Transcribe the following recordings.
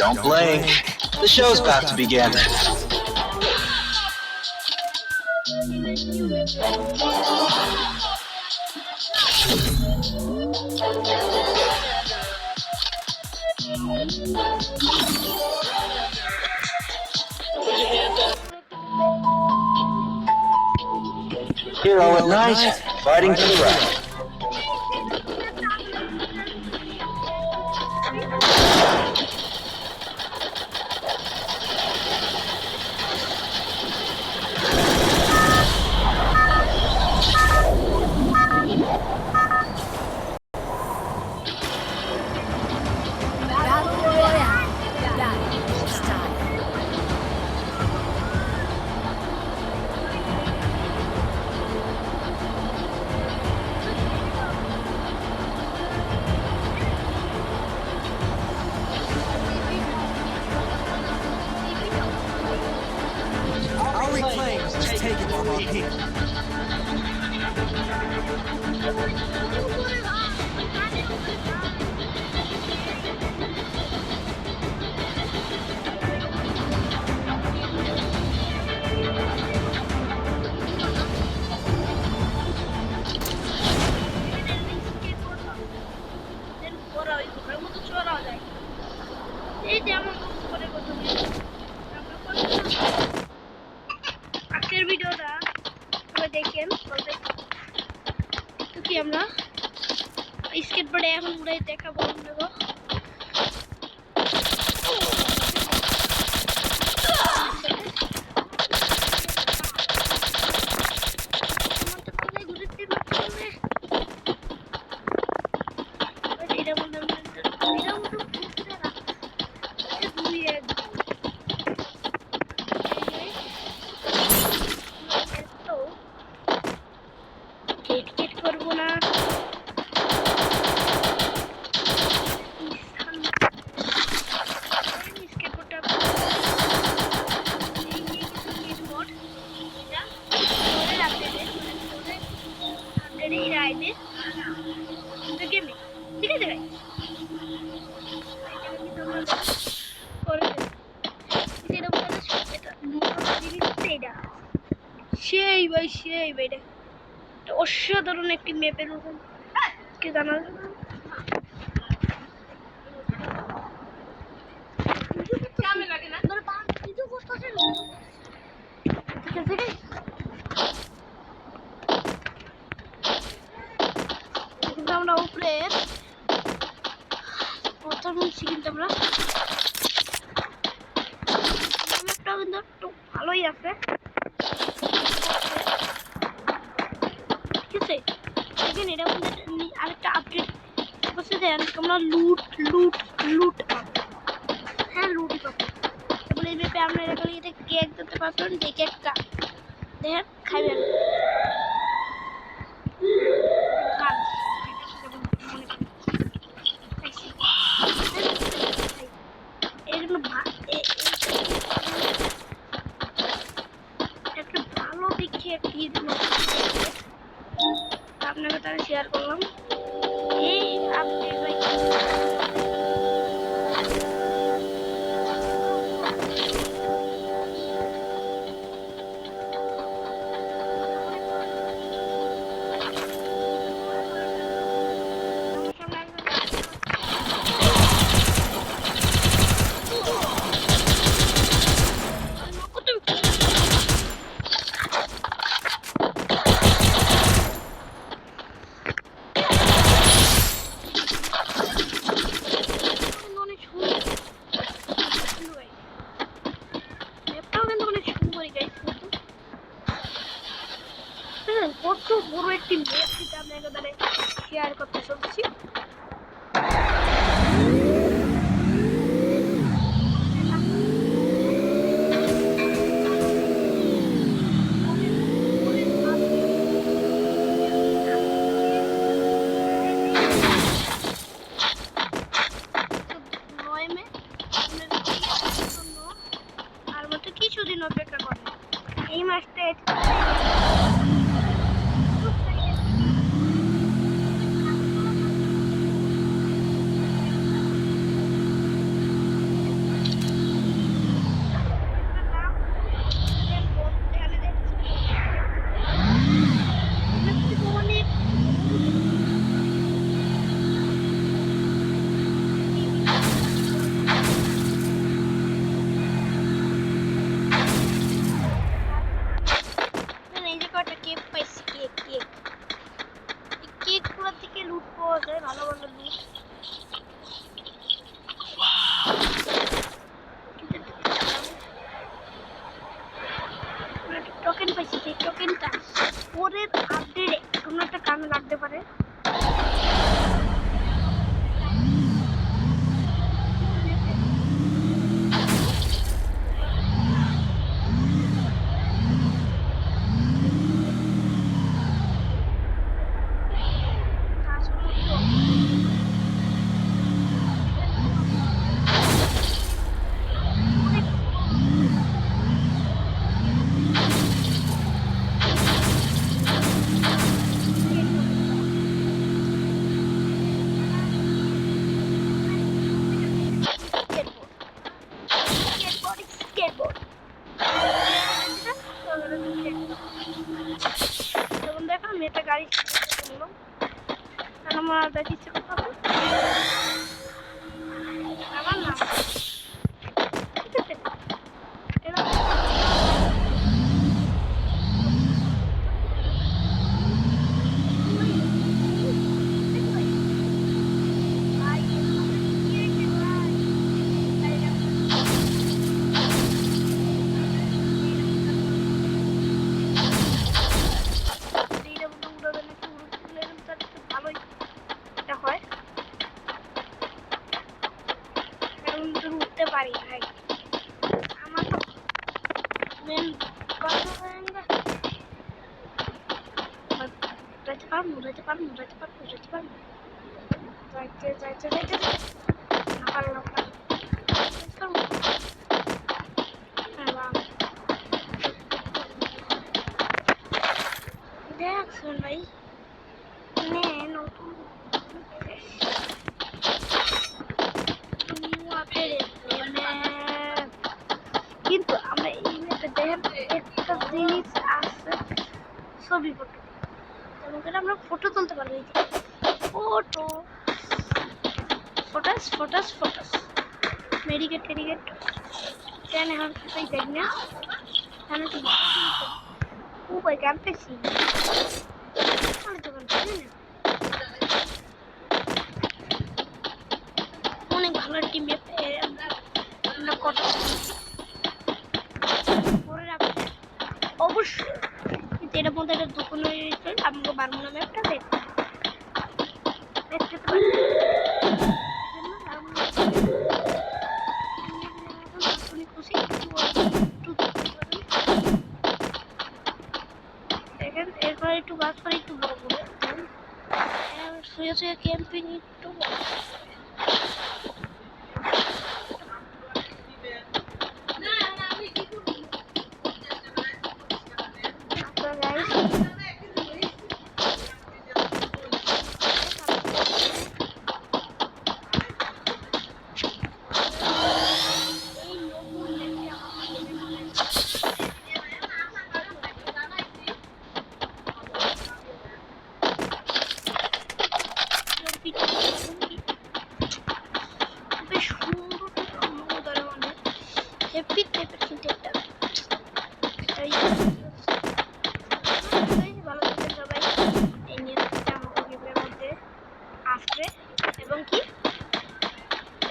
Don't blink. The show's about to begin. Hero at night, fighting for the right. আজকের ভিডিওটা তোমরা দেখেন তো কি আমরা স্কেটবোর্ডে এখন উড়ে দেখাবো আপনাকে সেই ভাই অসাধারণ একটি ম্যাপের উপর কে জানা আমরা উপরে প্রথম কিন্তু আমরা ম্যাপটাও কিন্তু একটু ভালোই আছে এটা আরেকটা আপডেট বলছে যে তোমরা লুট হ্যাঁ লুটই পাবো বলে এই ম্যাপে আপনারা এটা কেক দিতে পারবেন যে কেকটা দেখেন খাইবেন একটা ভালো দেখে একটি আপনাকে তারা শেয়ার করলাম এই আপডেট কত বড় একটি ম্যাপ যেটা আপনাকে তাহলে শেয়ার করতে চলছি আর মতো কিছুদিন অপেক্ষা করে এই মাসটা লুট পাওয়া যায়, ভালো ভালো লুট। টোকেন পাইছি, সেই টোকেনটা পরের আপডেটে কোনো একটা কামে লাগতে পারে। যেমন দেখো আমি একটা গাড়ি করলাম, আমার দেখিচ্ছে আমার নাম ভালোই এটা হয়, উঠতে পারি ভাই। আমার তো মেন কথা যাইতে পারবো যাইতে পারবো যাইতে পারবো যাইতে পারবো যাইতে যাইতে যাইতে না পারলাম না দেখছেন ভাই নতুন কিন্তু আমরা এই ম্যাপে দেখেন একটা জিনিস আছে, ছবি ফটো, তেমন করে আমরা ফটো তুলতে পারবো। এই যে ফটো ফটোস ফটোস ফটোস মেডিকেট টেডিকেট কেন এখন কিছুই দেখ না কেন কি উপায় কেন পেয়েছি অনেক ভালো একটি ম্যাপ আমরা কত পরে রাখতে অবশ্যই, কিন্তু এটার মধ্যে একটা দোকান রয়েছে আমাকে বারমুনা ম্যাপটা দেখতে পারি। দেখেন এরপর একটু গাছ করে একটু বড় বড় শুয়ে শুয়ে ক্যাম্পিং একটু বড় বেশ সুন্দর মানে হ্যাপি টাইপের কিন্তু একটা ভালো থাকেন সবাই। এই নিয়ে আমাদের মধ্যে আসবে এবং কি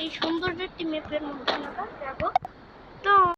এই সৌন্দর্য একটি ম্যাপের মধ্যে আমরা যাবো তো